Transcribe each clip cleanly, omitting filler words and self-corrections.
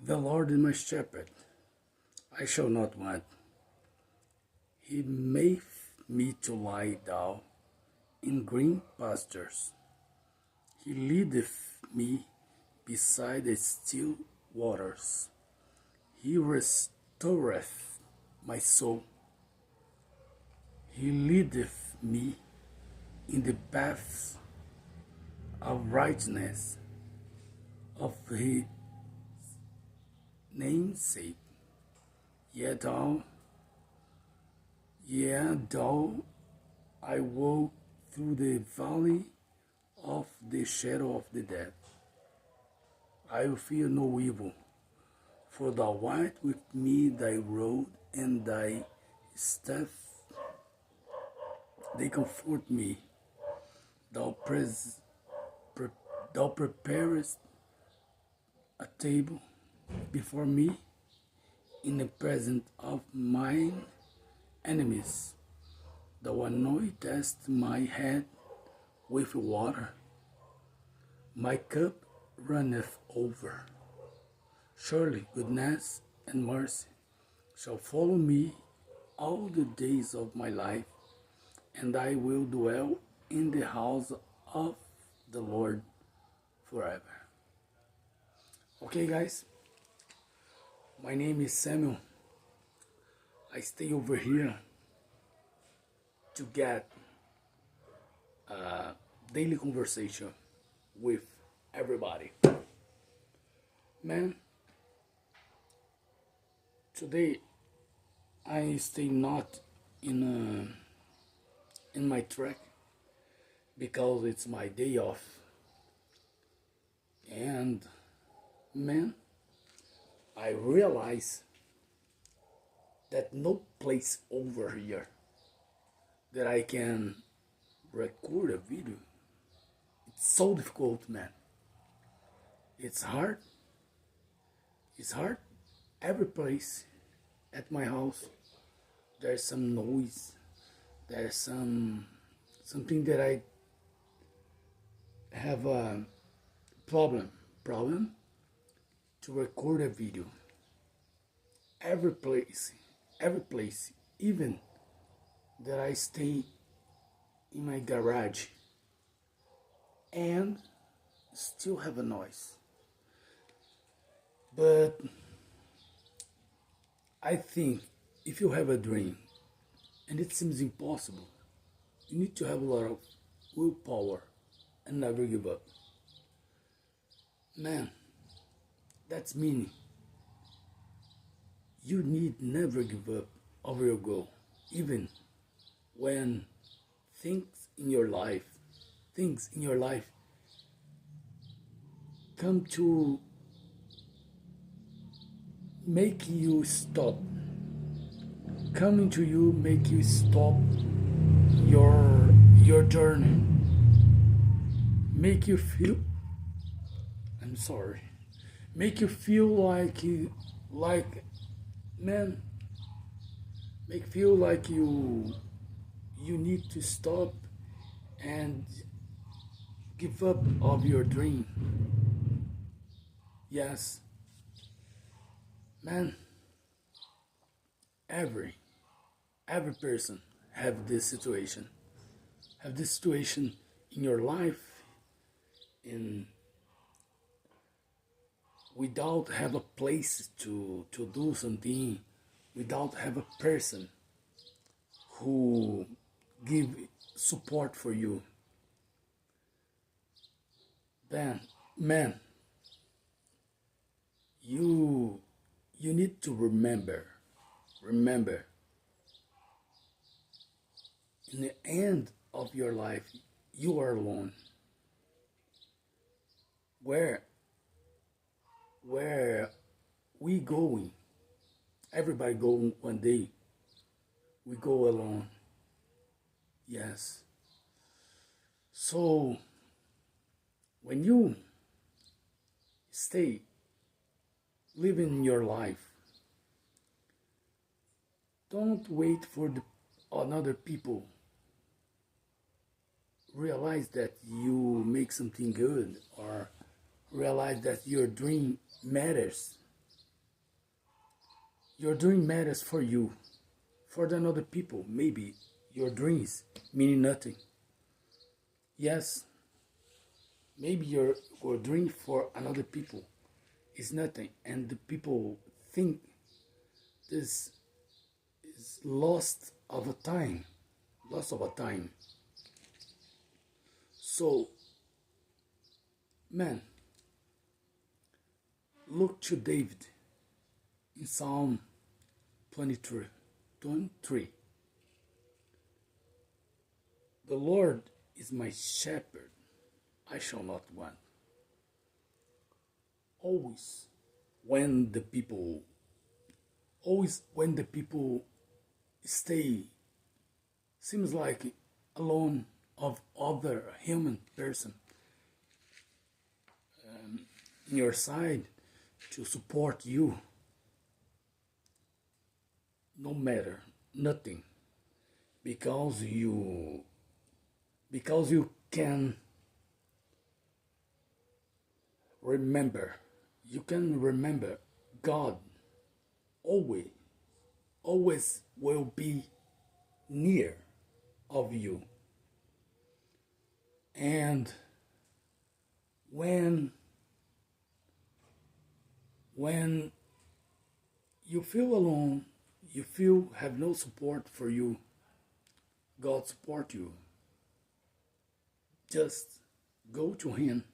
The Lord is my shepherd, I shall not want. He maketh me to lie down in green pastures. He leadeth me beside the still waters. He restoreth my soul. He leadeth me in the paths of righteousness of his name's sake. Yet though I walk through the valley of the shadow of the death, I will fear no evil, for thou art with me, thy rod and thy staff, they comfort me. Thou, thou preparest a table before me in the presence of mine enemies. Thou anointest my head with water. My cup runneth over. Surely goodness and mercy shall follow me all the days of my life, and I will dwell in the house of the Lord forever. Okay, guys, my name is Samuel. I stay over here to get a daily conversation with everybody. Man, today I stay not in my track because it's my day off. And man, I realize that no place over here that I can record a video. It's so difficult, man. It's hard. It's hard. Every place at my house, there's some noise. There's something that I have a problem to record a video. Every place, even that I stay in my garage and still have a noise. But I think if you have a dream and it seems impossible, you need to have a lot of willpower and never give up. Man, that's meaning. You need never give up over your goal, even when things in your life come to make you stop, coming to you make you stop your journey, make you feel, make you feel man, make feel like you need to stop and give up of your dream. Yes, man, every person have this situation in your life, in without have a place to do something, without have a person who give support for you. Then, man, you need to remember, in the end of your life, you are alone. Where we going? Everybody go one day. We go alone. Yes. So when you stay living your life, don't wait for another people realize that you make something good or realize that your dream matters. your dream matters for you. For the other people, maybe your dreams mean nothing. Yes, maybe your dream for another people is nothing, and the people think this is lost of a time, loss of a time. So, man, look to David in Psalm 23. 23. The Lord is my shepherd, I shall not want. Always when the people stay seems like alone of other human person in your side to support you, no matter nothing, because you can remember, God always will be near of you. And when you feel alone, you feel have no support for you, God support you. Just go to him,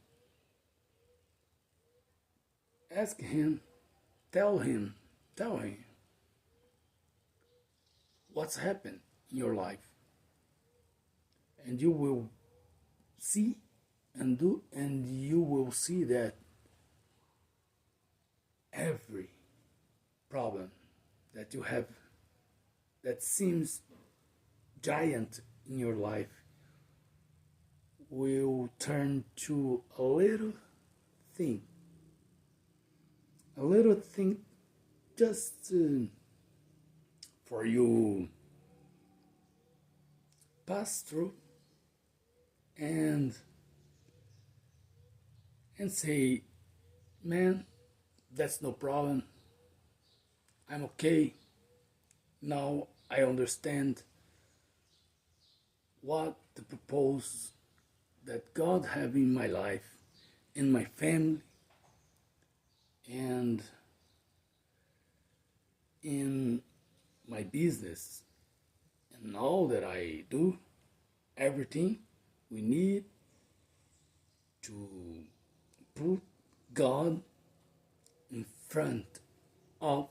ask him, tell him what's happened in your life, and you will see and you will see that every problem that you have that seems giant in your life will turn to a little thing just for you pass through and say, man, that's no problem, I'm okay. Now I understand what the purpose that God have in my life, in my family, and in my business, and all that I do, everything we need to put God in front of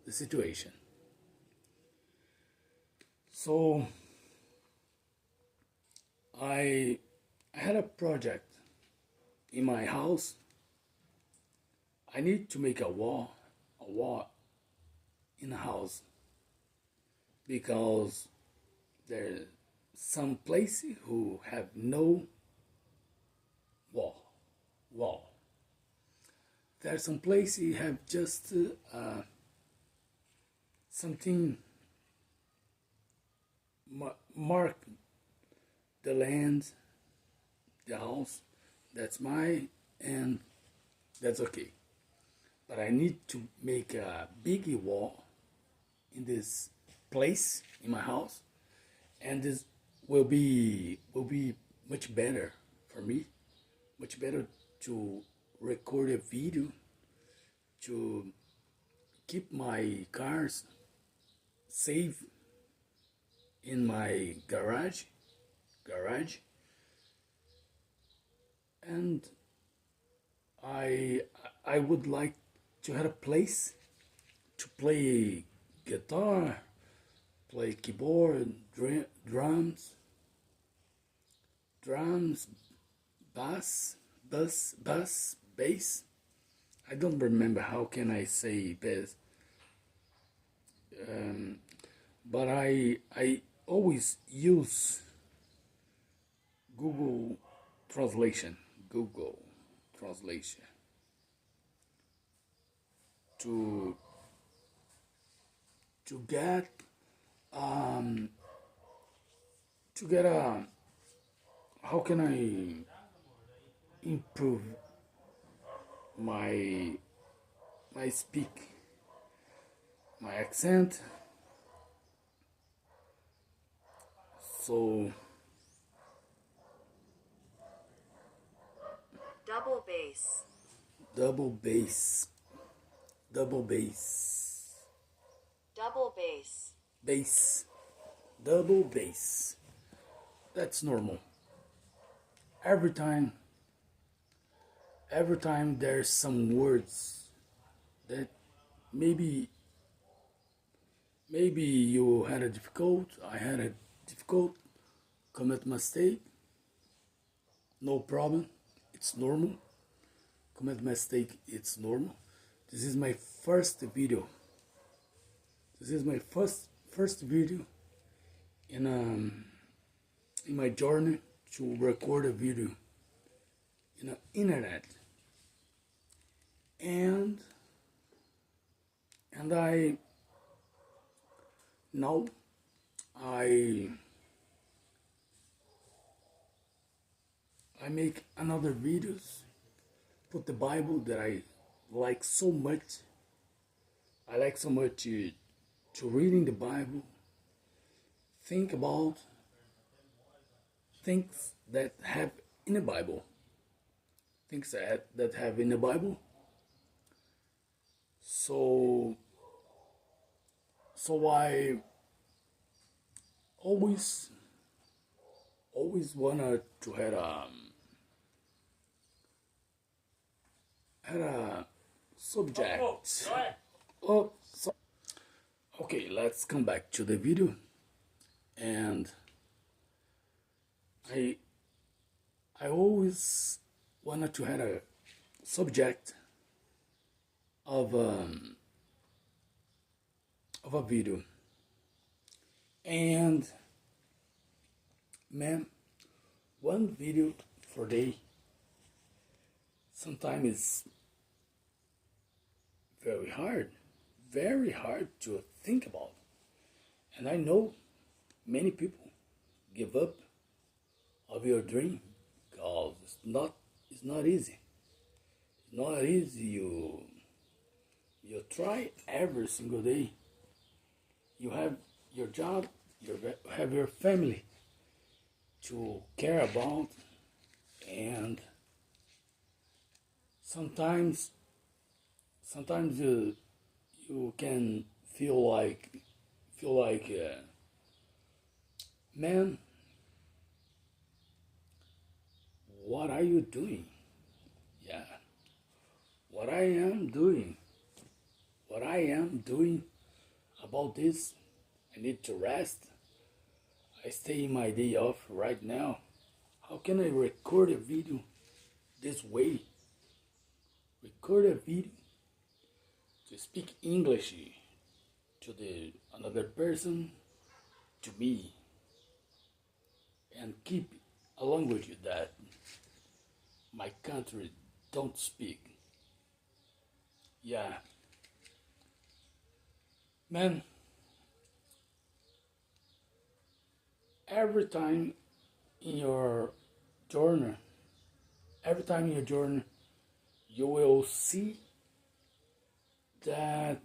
the situation. So I had a project in my house. I need to make a wall in the house because there's some places who have no wall. There's some places you have just something mark the land, the house, that's mine, and that's okay. But I need to make a big wall in this place in my house, and this will be much better for me, much better to record a video, to keep my cars safe in my garage, and I would like to have a place to play guitar, play keyboard, drums, bass. I don't remember how can I say bass. But I always use Google Translation, to get a, how can I improve my speak, my accent. So Double bass. double bass, double bass, Double bass. bass, double bass. That's normal. Every time, every time there's some words that maybe you had a difficult, I had a difficult, commit mistake. No problem. It's normal. Commit mistake. It's normal. This is my first video. This is my first video in my journey to record a video in the internet, and I now I make another videos, put the Bible that I like so much. I like so much to reading the Bible, think about things that have in the Bible, things that have in the Bible. So I always wanted to had a subject. Oh, so, okay, let's come back to the video. And I always wanted to have a subject of a video. And man, one video per day sometimes is very hard to think about. And I know many people give up of your dream because it's not easy. It's not easy. You try every single day. You have your job, you have your family to care about, and sometimes you can feel like man, what are you doing? Yeah, what I am doing about this. I need to rest. I stay in my day off right now. How can I record a video this way? Record a video to speak English to the another person, to me, and keep a language that my country don't speak. Yeah, man, every time in your journey, you will see that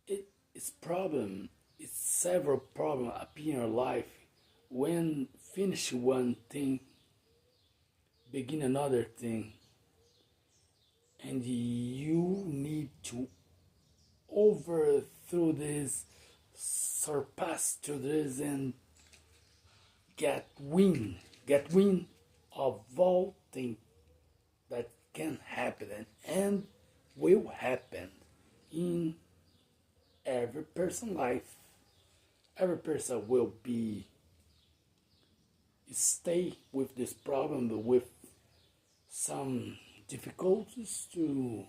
it is problem. It's several problems appear in your life. When finish one thing, begin another thing, and you need to overthrow this, surpass to this, and get wind of all things that can happen and will happen in every person's life. Every person will stay with this problem, with some difficulties to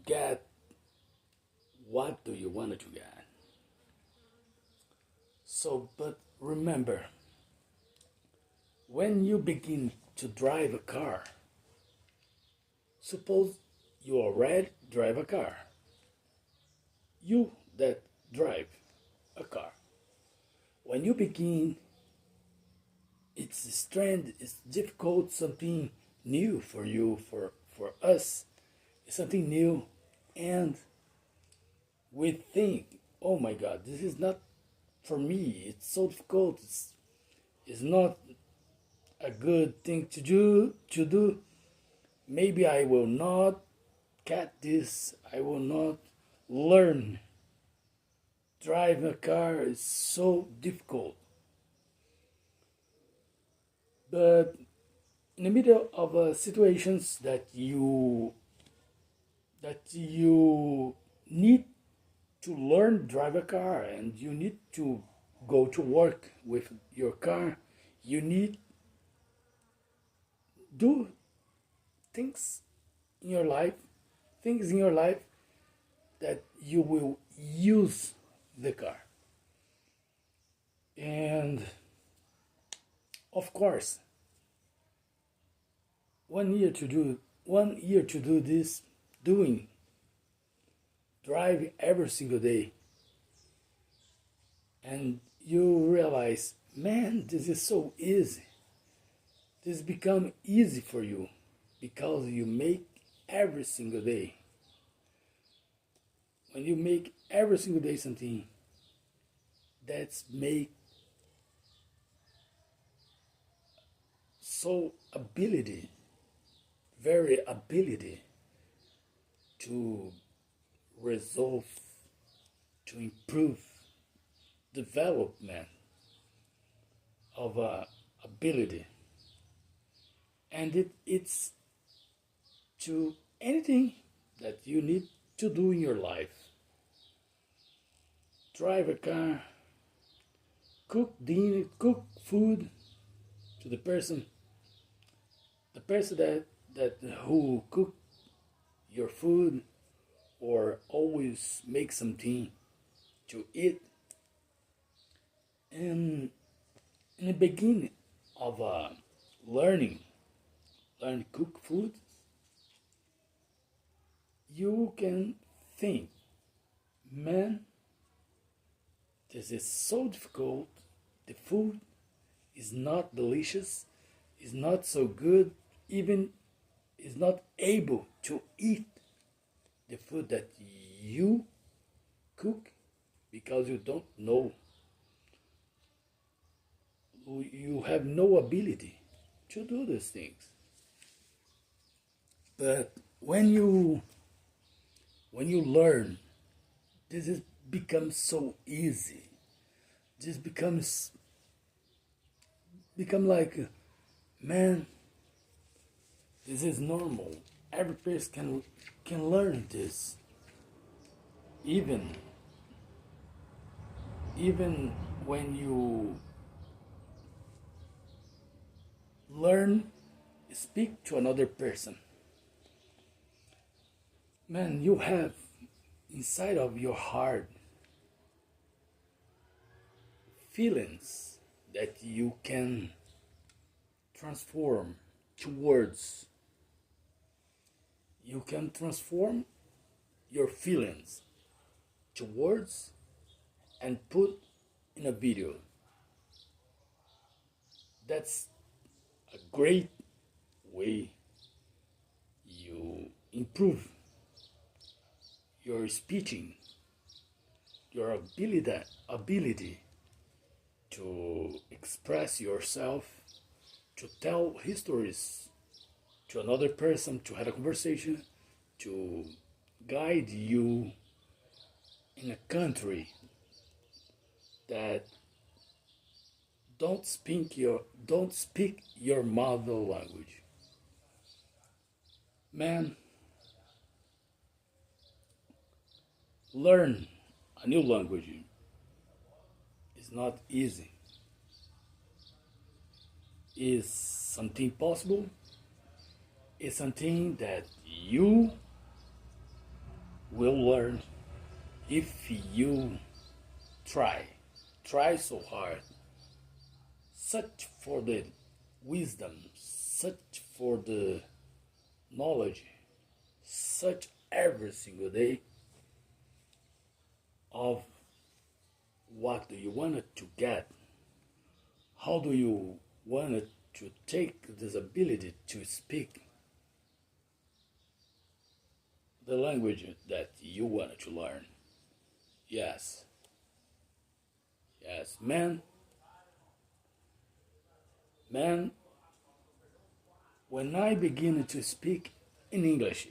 get what do you want to get. So, but remember, when you begin to drive a car, suppose you already drive a car. You that drive a car. When you begin it's strange, it's difficult, something new for you, for us. It's something new, and we think, oh my God, this is not for me. It's so difficult. It's not a good thing to do. Maybe I will not get this. I will not learn. Drive a car is so difficult. But in the middle of situations that you need to learn drive a car, and you need to go to work with your car, you need do things in your life, things in your life that you will use the car. And of course, 1 year to do this, doing driving every single day, and you realize, man, this is so easy. This become easy for you because you make every single day. When you make every single day something, that's make so ability, very ability to resolve, to improve development of ability. And it's to anything that you need to do in your life. Drive a car, cook dinner, cook food to the person that who cook your food, or always make something to eat. And in the beginning of learn cook food, you can think, man, this is so difficult. The food is not delicious, is not so good, even is not able to eat the food that you cook, because you don't know. You have no ability to do these things. But when you learn, this is becomes so easy. This become like, man, this is normal. Every person can learn this. Even when you learn speak to another person, man, you have inside of your heart feelings that you can transform to words. You can transform your feelings to words and put in a video. That's a great way you improve your speaking, your ability to express yourself, to tell histories to another person, to have a conversation, to guide you in a country that don't speak your mother language. Man, learn a new language is not easy. Is something possible? It's something that you will learn if you try so hard. Search for the wisdom, search for the knowledge, search every single day of what do you want to get, how do you wanted to take this ability to speak the language that you wanted to learn. Yes, yes, man, when I began to speak in English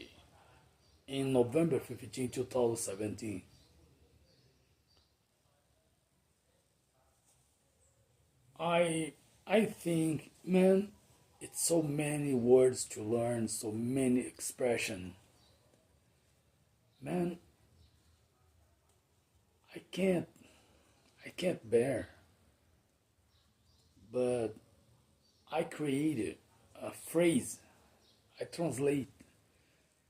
in November 15, 2017, I think, man, it's so many words to learn, so many expression. Man, I can't I can't bear. But I created a phrase. I translate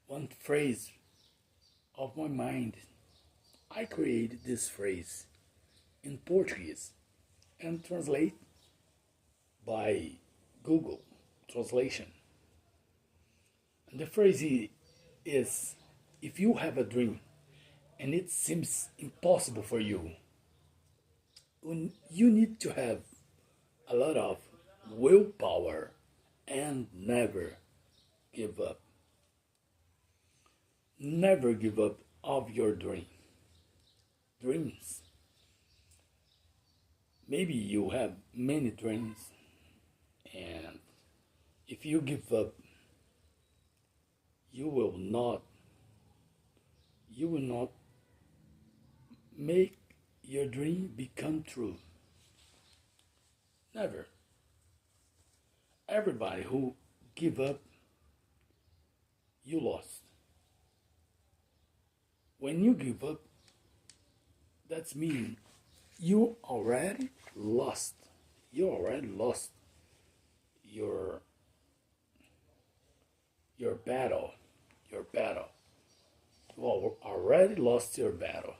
one phrase of my mind. I created this phrase in Portuguese and translate by Google Translation. And the phrase is, if you have a dream and it seems impossible for you, you need to have a lot of willpower and never give up. Never give up of your dreams. Maybe you have many dreams, and if you give up, you will not make your dream become true. Never. Everybody who give up, you lost. When you give up, that's mean you already lost. You already lost your battle. Your battle. You already lost your battle.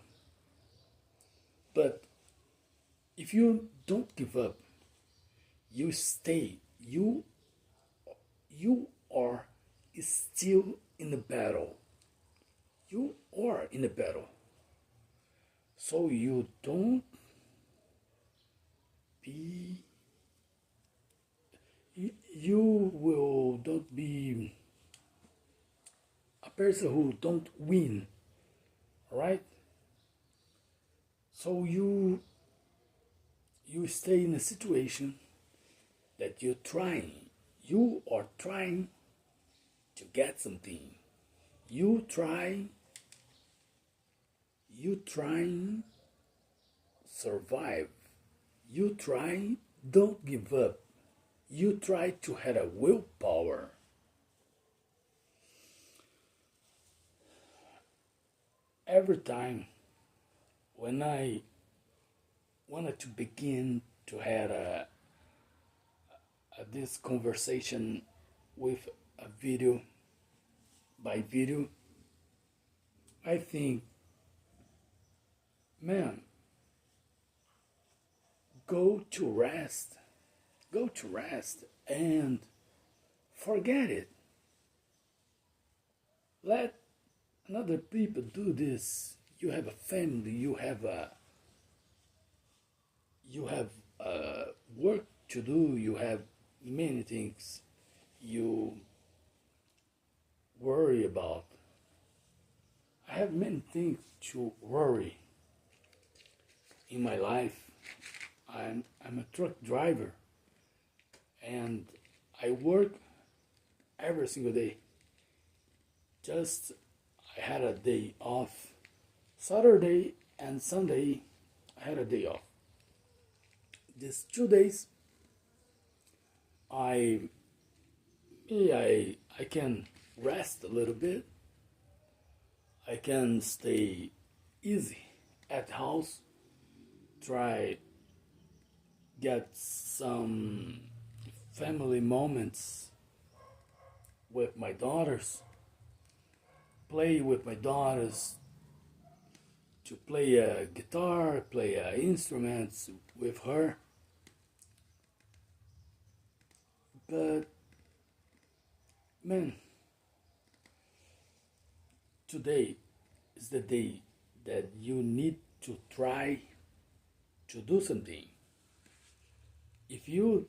But if you don't give up, you stay. You are still in the battle. You are in the battle. So you don't be. You will don't be a person who don't win, right? So you stay in a situation that you are trying to get something. You trying survive. You try don't give up. You try to have a willpower. Every time when I wanted to begin to have this conversation with a video by video, I think, man, go to rest and forget it. Let another people do this. You have a family, you have work to do, you have many things you worry about. I have many things to worry in my life. I'm a truck driver and I work every single day. Just I had a day off. Saturday and Sunday I had a day off. These 2 days I can rest a little bit. I can stay easy at house. Try get some family moments with my daughters. Play with my daughters. To play a guitar, play instruments with her. But man, today is the day that you need to try to do something. If you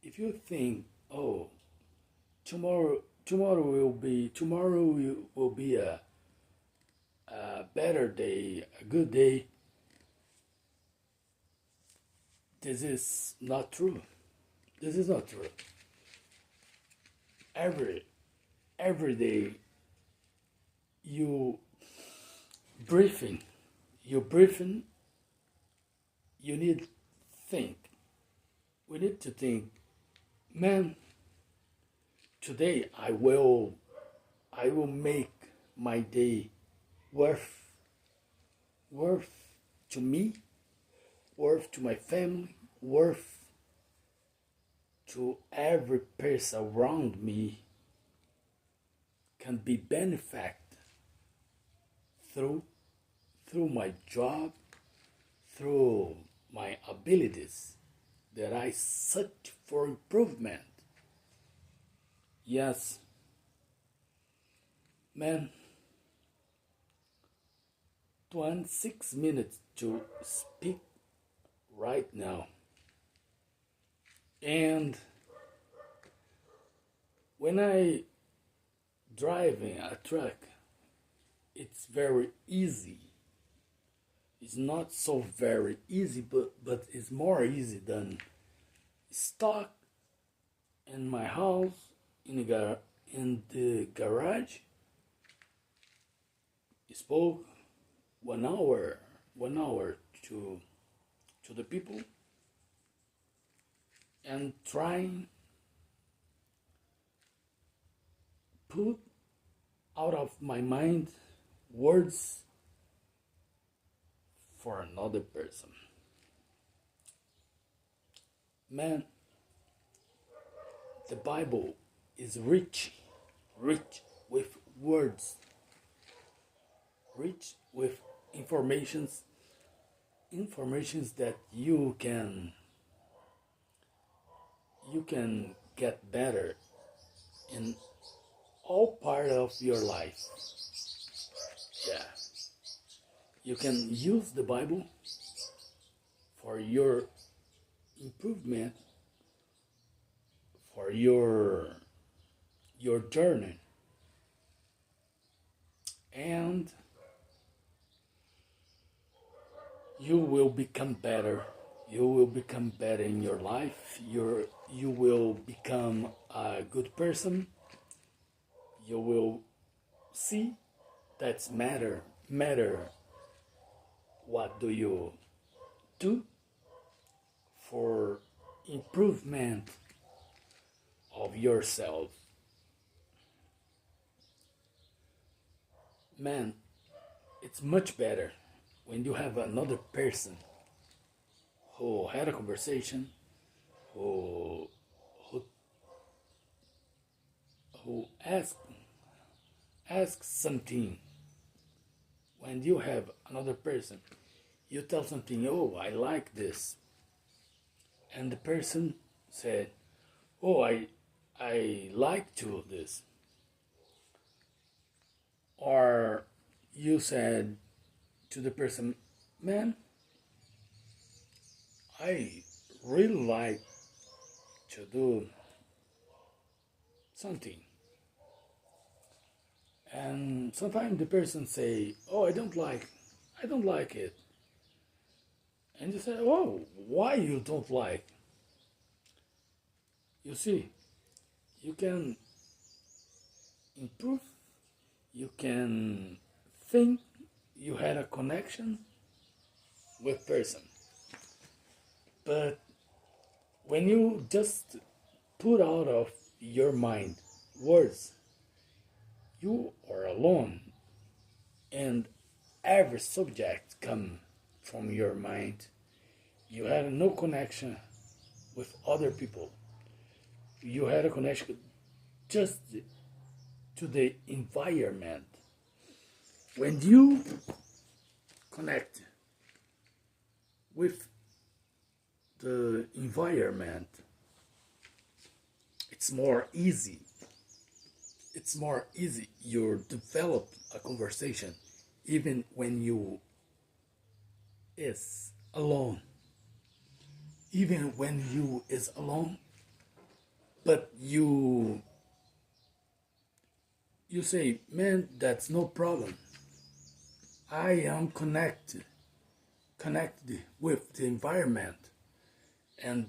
if you think, oh, tomorrow will be a better day, a good day, this is not true. This is not true. Every day you breathing, you breathing, you need think. We need to think, man, today I will make my day worth to me, worth to my family, worth to every person around me, can be benefited through my job, through my abilities that I search for improvement. Yes, man, 26 minutes to speak right now. And when I driving a truck, it's very easy. It's not so very easy, but it's more easy than stuck in my house in the garage. Spoke 1 hour to the people, and trying put out of my mind words for another person. Man, the Bible is rich with words, rich with informations that you can get better in all part of your life. Yeah. You can use the Bible for your improvement, for your journey. And you will become better. You will become better in your life. You will become a good person. You will see that's matter. What do you do for improvement of yourself? Man, it's much better when you have another person who had a conversation, who asks something. When you have another person, you tell something, oh, I like this. And the person said, oh, I like to this. Or you said to the person, man, I really like to do something. And sometimes the person say, oh, I don't like it. And you say, oh, why you don't like? You see, you can improve, you can think you had a connection with person. But when you just put out of your mind words, you are alone, and every subject come from your mind. You had no connection with other people. You had a connection just to the environment. When you connect with the environment, it's more easy. It's more easy. You develop a conversation even when you is alone. Even when you is alone, but you say, man, that's no problem. I am connected with the environment, and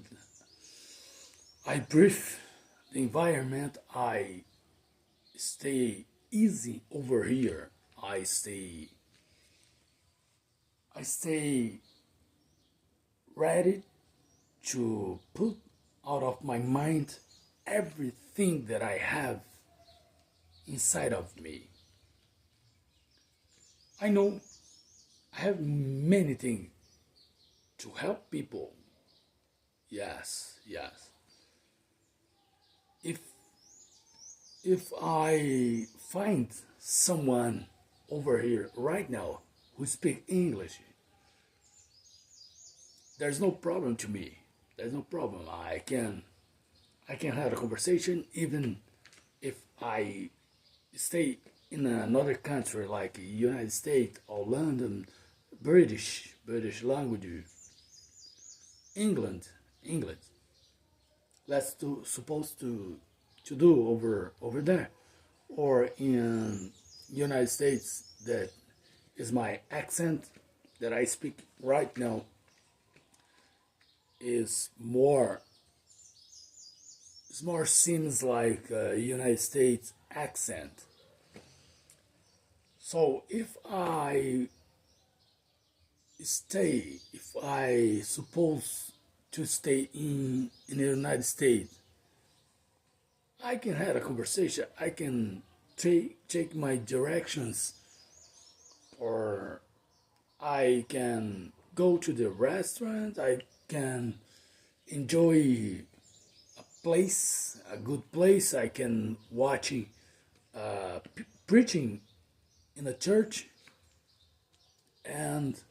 I breathe the environment. I stay easy over here. I stay ready to put out of my mind everything that I have inside of me. I know I have many things to help people. Yes, yes. If if I find someone over here right now who speak English, there's no problem to me. There's no problem. I can have a conversation even if I stay in another country like United States or London, British language, England. That's supposed to do over there, or in United States. That is my accent that I speak right now is more. It's more seems like a United States accent. So if I suppose to stay in the United States, I can have a conversation. I can take my directions, or I can go to the restaurant. I can enjoy a good place. I can watching preaching in a church and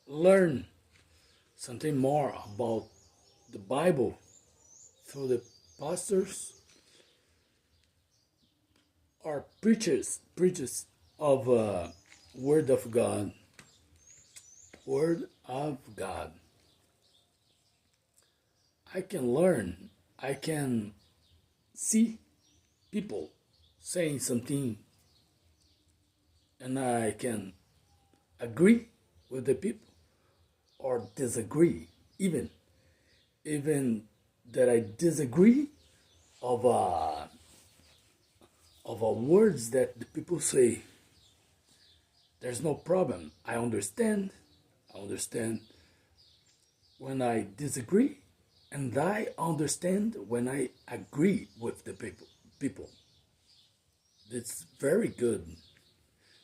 learn something more about the Bible through the pastors or preachers of Word of God. Word of God. I can learn. I can see people saying something, and I can agree with the people or disagree, even that I disagree of words that the people say. There's no problem. I understand. When I disagree, and I understand when I agree with the people. It's very good.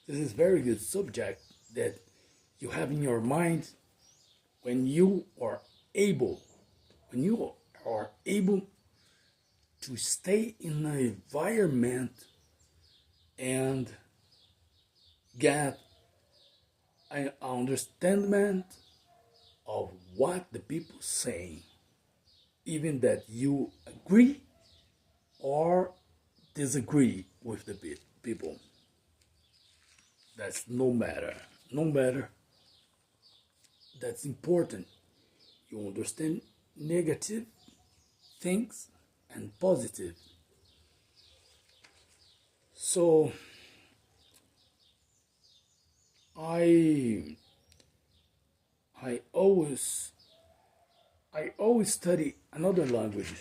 This is very good subject that you have in your mind when you are able to stay in an environment and get an understanding of what the people saying, even that you agree or disagree with the people. That's no matter. No matter. That's important. You understand negative things and positive. So I I always study another language.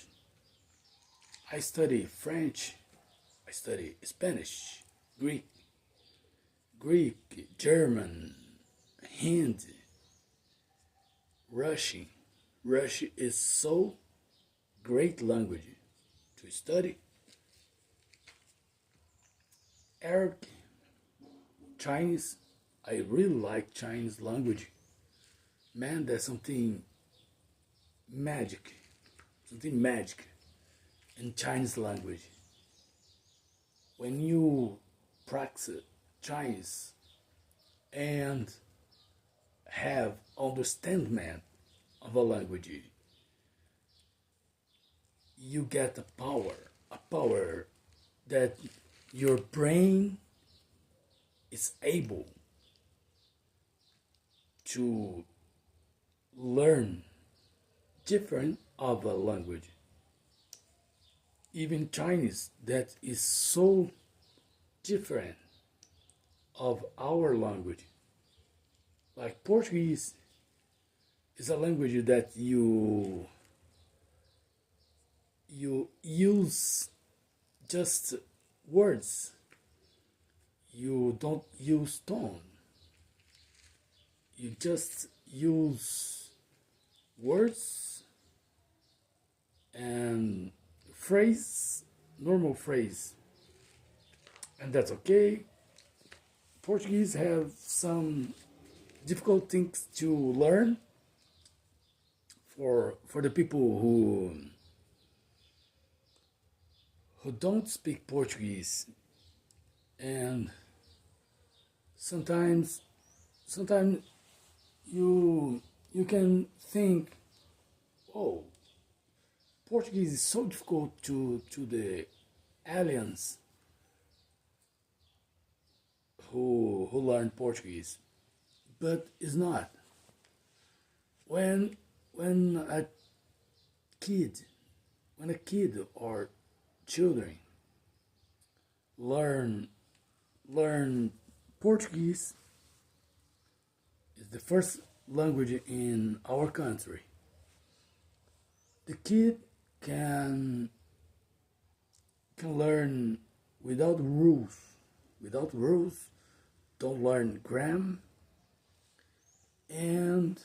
I study French, I study Spanish, Greek, German, Hindi, Russian. Russian is so great language to study. Arabic, Chinese. I really like Chinese language. Man, there's magic, something magic in Chinese language. When you practice Chinese and have understanding of a language, you get a power that your brain is able to learn different of a language. even Chinese that is so different of our language. Like Portuguese is a language that you use just words. You don't use tone. You just use words and phrase, normal phrase, and that's okay. Portuguese have some difficult things to learn for the people who don't speak Portuguese, and sometimes you can think, oh, Portuguese is so difficult to the aliens who learn Portuguese, but it's not. When when a kid when a kid or children learn learn Portuguese, is the first language in our country. The kid can can learn without rules. Without rules, don't learn grammar, and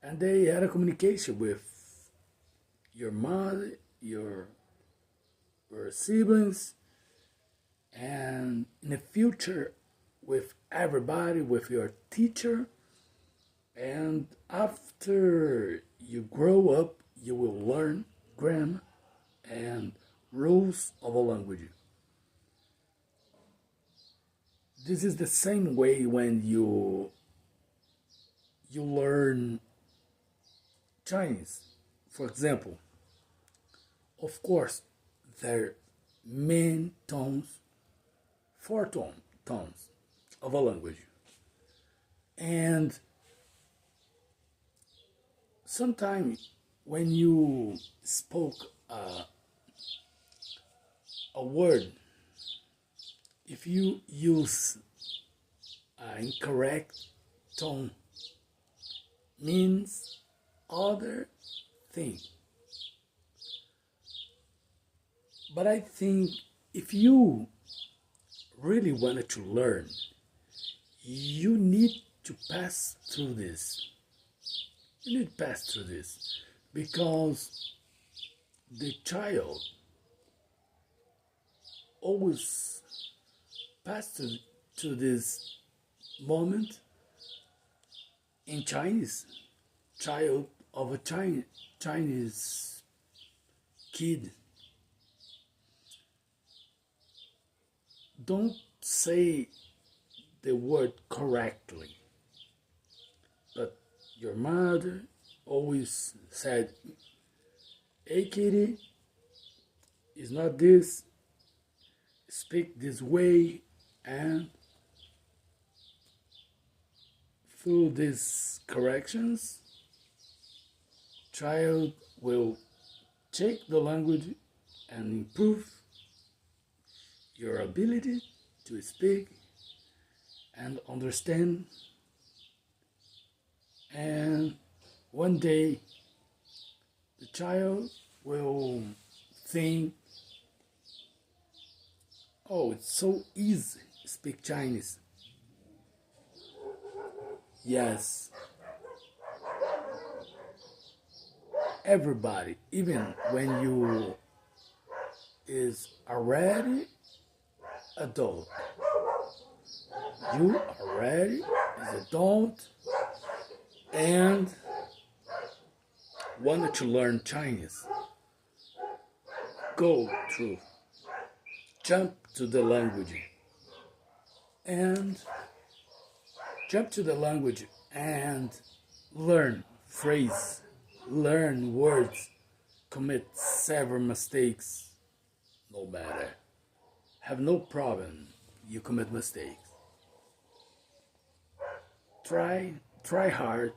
they had a communication with your mother, your siblings, and in the future with everybody, with your teacher. And after you grow up, you will learn grammar and rules of a language. This is the same way when you learn Chinese. For example, of course, there are main tones, tones of a language. And sometimes when you spoke a word, if you use an incorrect tone, means other thing. But I think if you really wanted to learn, you need to pass through this. You need to pass through this because the child always passed to this moment in Chinese. Child of a Chinese kid don't say the word correctly, but your mother always said, "Hey, kitty, it's not this. Speak this way," and through these corrections, child will take the language and improve your ability to speak and understand. And one day, the child will think, oh, it's so easy to speak Chinese. Yes, everybody, even when you is already adult, you already is adult and wanted to learn Chinese. Go through, jump to the language and learn phrase, learn words, commit several mistakes, no matter. Have no problem, you commit mistakes. Try hard,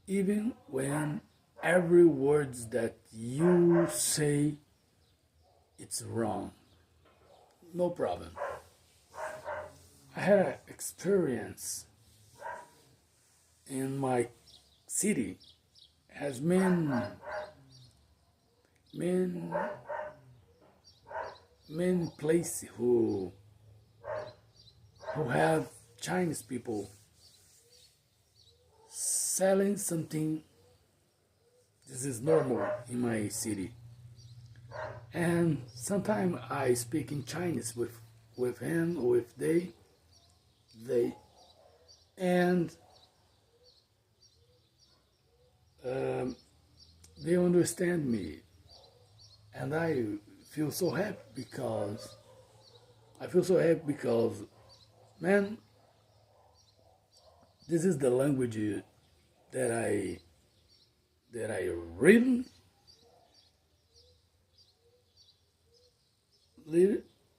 even when every words that you say it's wrong. No problem. I had an experience in my city has many places who have Chinese people selling something. This is normal in my city, and sometimes I speak in Chinese with him or with they, and um, they understand me, and feel so happy because I feel so happy because, man, this is the language that I really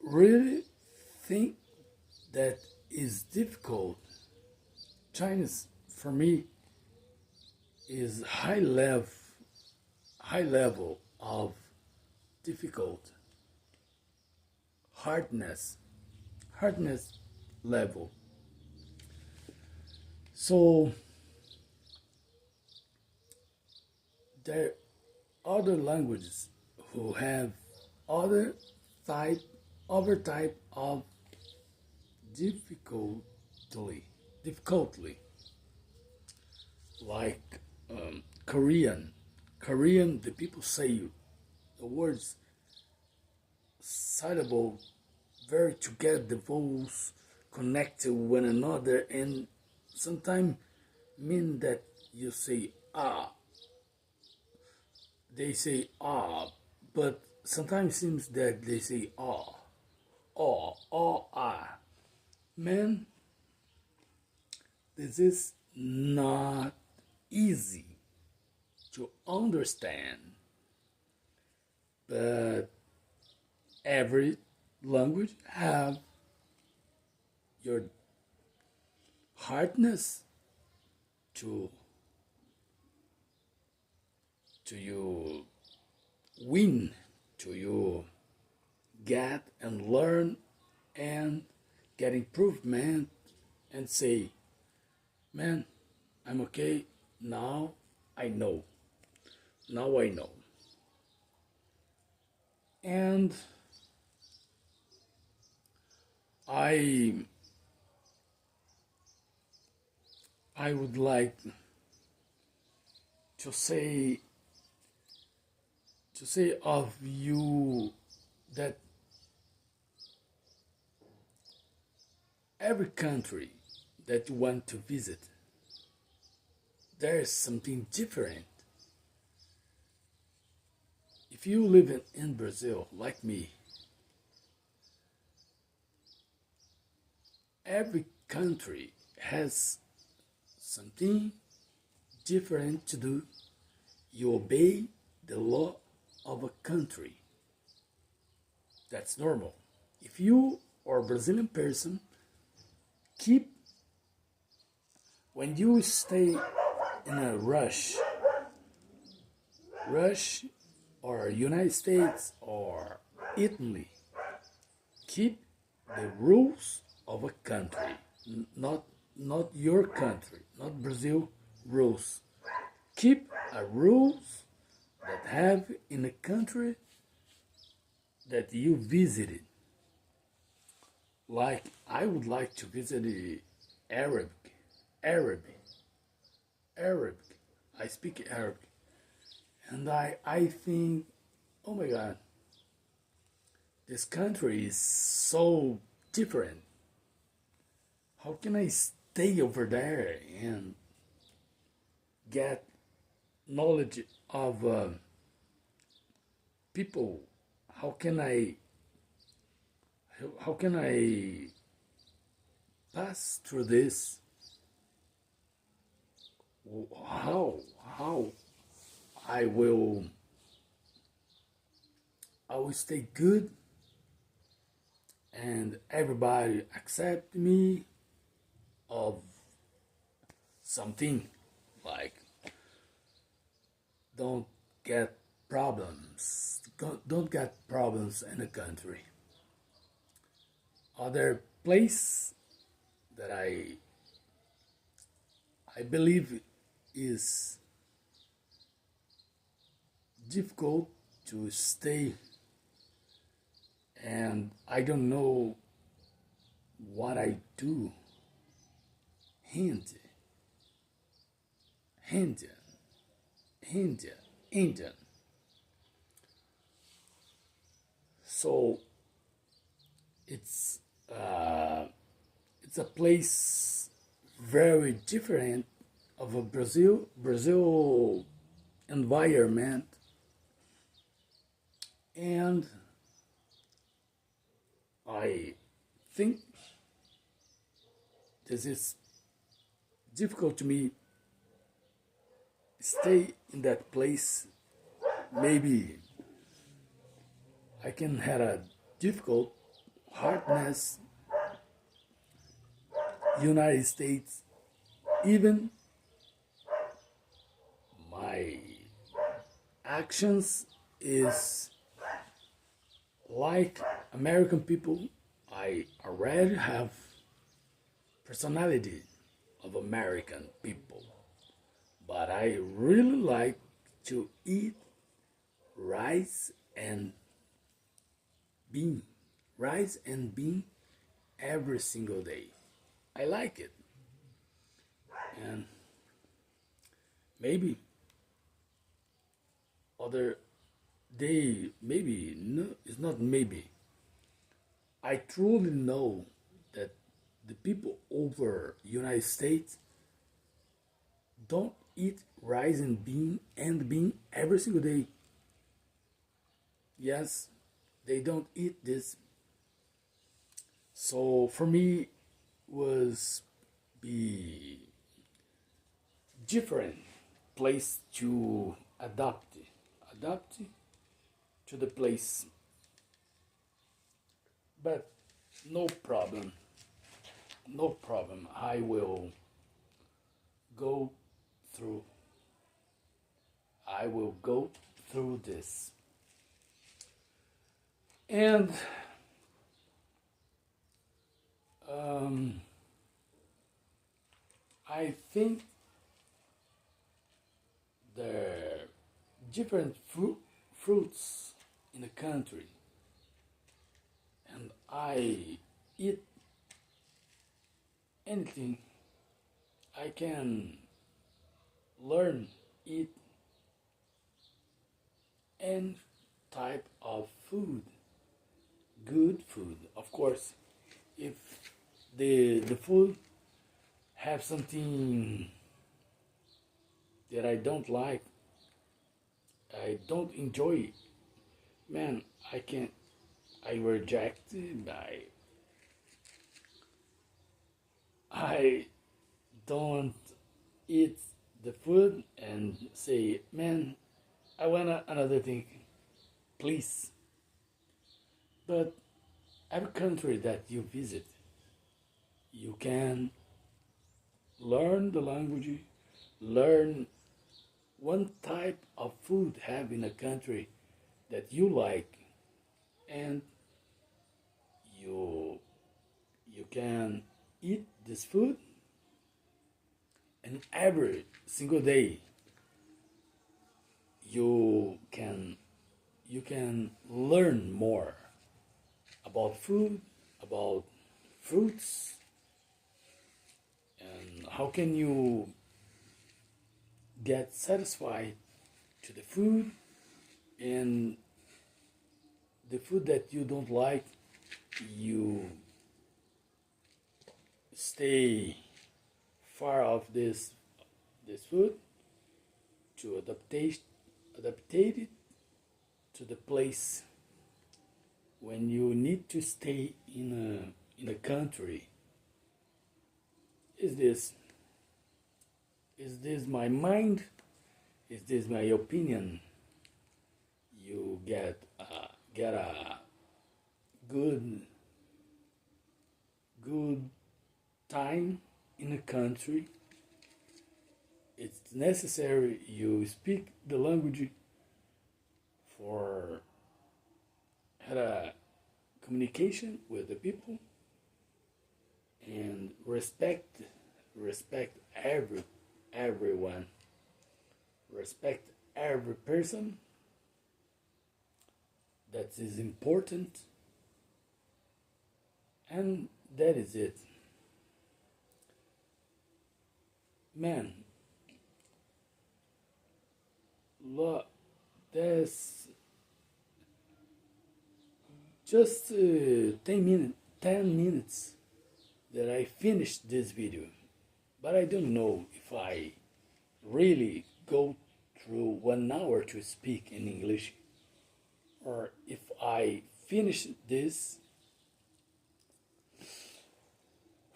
really think that is difficult. Chinese for me is high level of difficult hardness hardness level. So there are other languages who have other type other type of difficulty difficultly, like Korean. Korean, the people say the words syllable very together, the vowels connect to one another, and sometimes mean that you say ah, they say ah, but sometimes seems that they say ah, ah. Man, this is not easy to understand, but every language have your hardness to you win, to you get and learn and get improvement and say, man, I'm okay. Now I know. Now I know. And I I would like to say of you that every country that you want to visit, there is something different. If you live in Brazil, like me, every country has something different to do. You obey the law of a country. That's normal. If you are a Brazilian person, keep when you stay in a rush or United States or Italy, keep the rules of a country, not your country, not Brazil rules. Keep a rules that have in a country that you visited. Like I would like to visit the Arabic, Arabic. I speak Arabic, and I think, oh my God, this country is so different. How can I stay over there and get knowledge of people? How can I pass through this? How I will I will stay good and everybody accept me of something like don't get problems. Don't get problems in the country. Other place that I believe is difficult to stay, and I don't know what I do. Hindi, Indian, Indian, Indian. So it's uh, it's a place very different of a Brazil environment, and I think this is difficult to me stay in that place. Maybe I can have a difficult hardness United States, even my actions is like American people. I already have personality of American people, but I really like to eat rice and bean, rice and bean every single day. I like it, and maybe other day, maybe no, it's not maybe. I truly know that the people over United States don't eat rice and bean every single day. Yes, they don't eat this. So for me was be different place to adapt to the place, but no problem, no problem. I will go through. I will go through this. And I think the different fruits in the country, and I eat anything I can learn eat any type of food, good food. Of course, if the food have something that I don't like, I don't enjoy it, man, I can't. I reject it. I don't eat the food and say, man, I want another thing, please. But every country that you visit, you can learn the language, learn one type of food have in a country that you like, and you you can eat this food, and every single day you can learn more about food, about fruits, and how can you get satisfied to the food, and the food that you don't like, you stay far off this food to adaptate it to the place when you need to stay in a country. Is this my mind? Is this my opinion? You get a good good time in a country. It's necessary you speak the language language, for had a communication with the people, and respect everyone, respect every person. That is important, and that is it. Man, look, there's just 10 minutes that I finished this video, but I don't know if I really go through 1 hour to speak in English, or if I finish this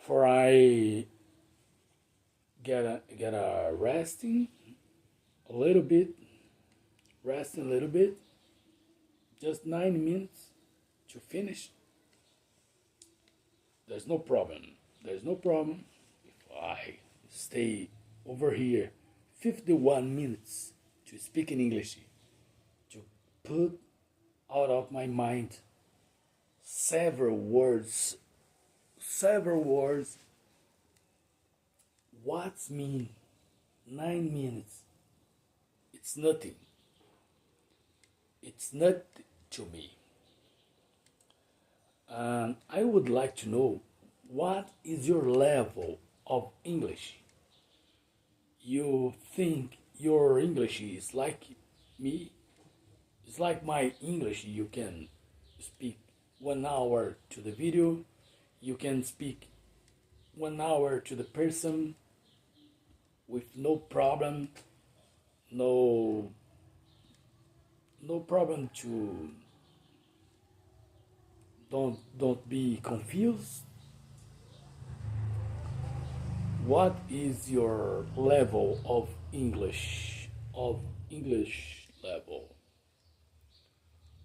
for I get a resting a little bit, resting a little bit, just 9 minutes to finish. There's no problem. There's no problem if I stay over here 51 minutes to speak in English, to put out of my mind several words. What's mean 9 minutes? It's nothing. It's not to me. I would like to know, what is your level of English? You think your English is like me? It's like my English. You can speak 1 hour to the video. You can speak 1 hour to the person with no problem. No problem to don't be confused. What is your level of English? Level?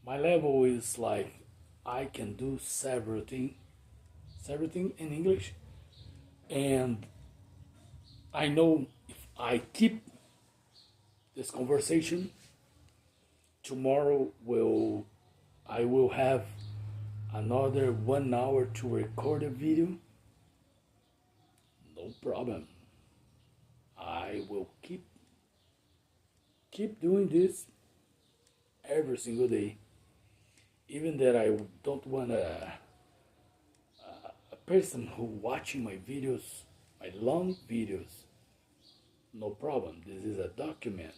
My level is like I can do several things in English, and I know if I keep this conversation, tomorrow I will have another 1 hour to record a video. No problem. I will keep doing this every single day. Even that I don't want a person who watching my videos, my long videos. No problem. This is a document.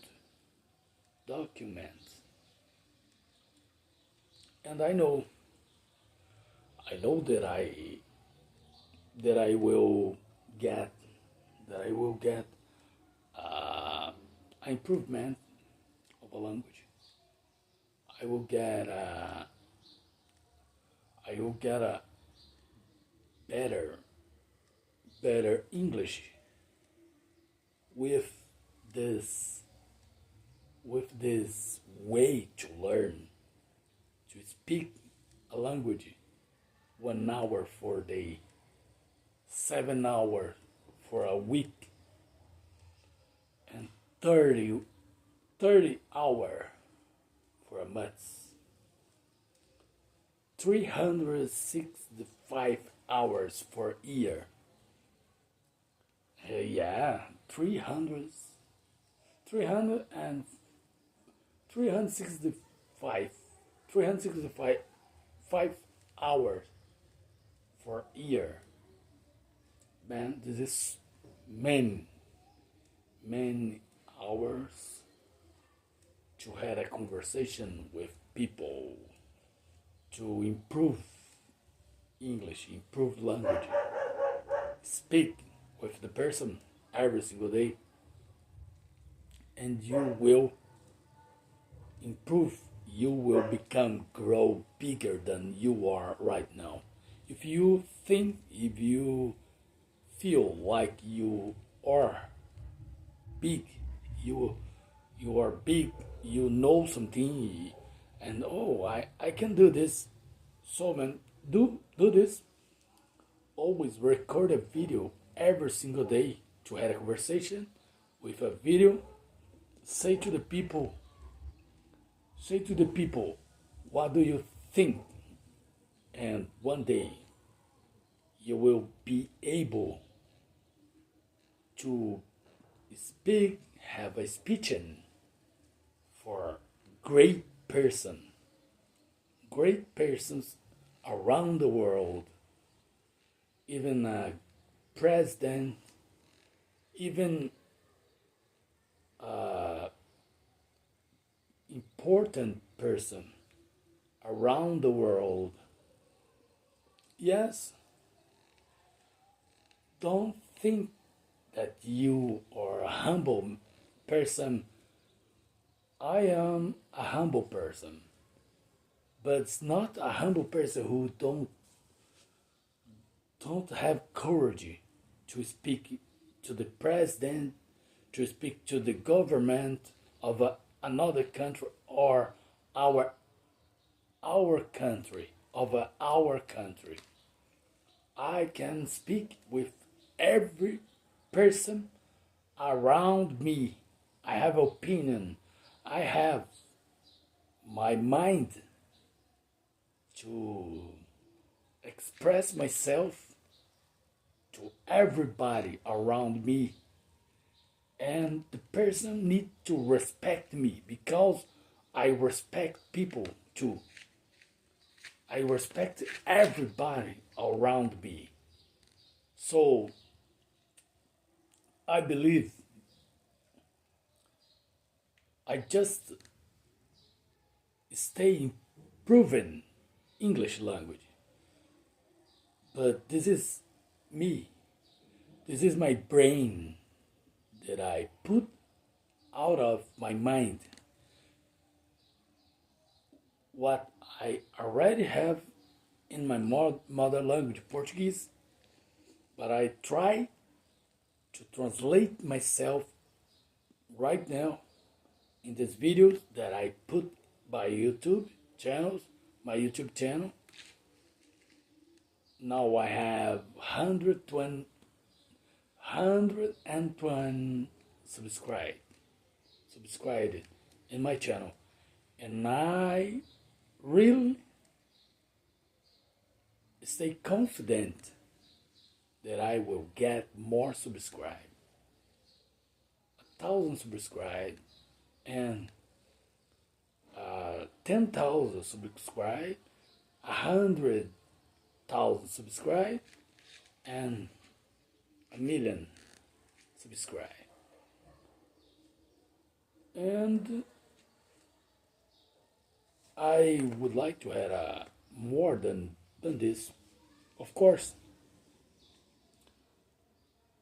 And I know that I will get improvement of a language. I will get a better English with this way to learn, to speak a language. 1 hour for a day, 7 hours for a week, and 30 hours for a month. 365 hours for a year. Yeah, 365 hours for a year. Man, this is many hours to have a conversation with people, to improve English, improve language, speak with the person every single day, and you will improve. You will grow bigger than you are right now. If you feel like you are big, you are big, you know something, and I can do this. So man, do this. Always record a video every single day to have a conversation with a video. Say to the people Say to the people, what do you think? And one day you will be able to speak, have a speeching for great persons around the world, even a president, even important person around the world. Yes, don't think that you are a humble person. I am a humble person, but it's not a humble person who don't have courage to speak to the president, to speak to the government of another country or our country of our country. I can speak with every person around me. I have opinion. I have my mind to express myself to everybody around me. And the person need to respect me because I respect people too. I respect everybody around me. So I believe I just stay improving English language. But this is me. This is my brain that I put out of my mind what I already have in my mother language, Portuguese, but I try to translate myself right now in these videos that I put by YouTube channels, my YouTube channel. Now I have 120 subscribed in my channel, and I really stay confident that I will get more subscribed, 1,000 subscribed, and 10,000 subscribed, 100,000 subscribed, and 1,000,000 subscribed. And I would like to add more than this. Of course,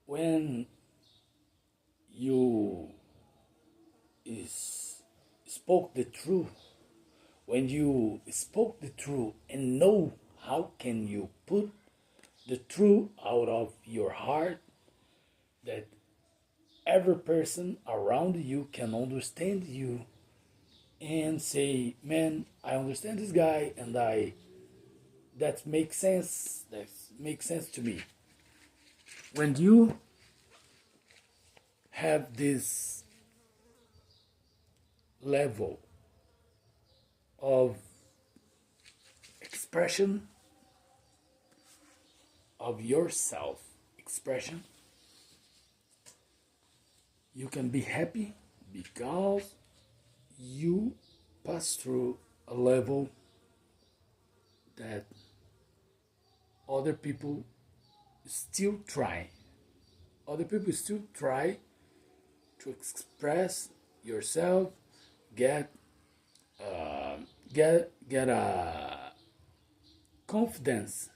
when you spoke the truth, when you spoke the truth and know how can you put the truth out of your heart, that every person around you can understand you and say, man, I understand this guy, and that makes sense to me. When you have this level of expression of yourself, expression, you can be happy because you pass through a level that other people still try. Other people still try to express yourself, get a confidence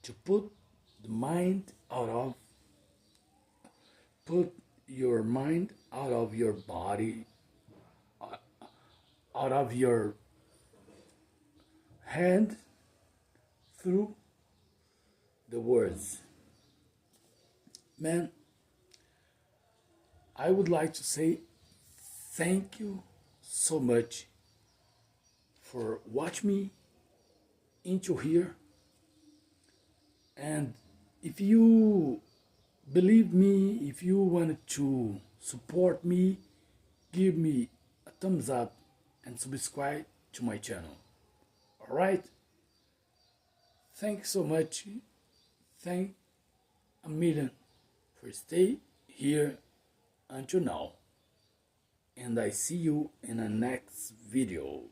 to put your mind out of your body, out of your hand, through the words. Man, I would like to say thank you so much for watching me into here. And if you believe me, if you wanted to support me, give me a thumbs up and subscribe to my channel. Alright? Thanks so much. Thank a million for stay here until now. And I see you in the next video.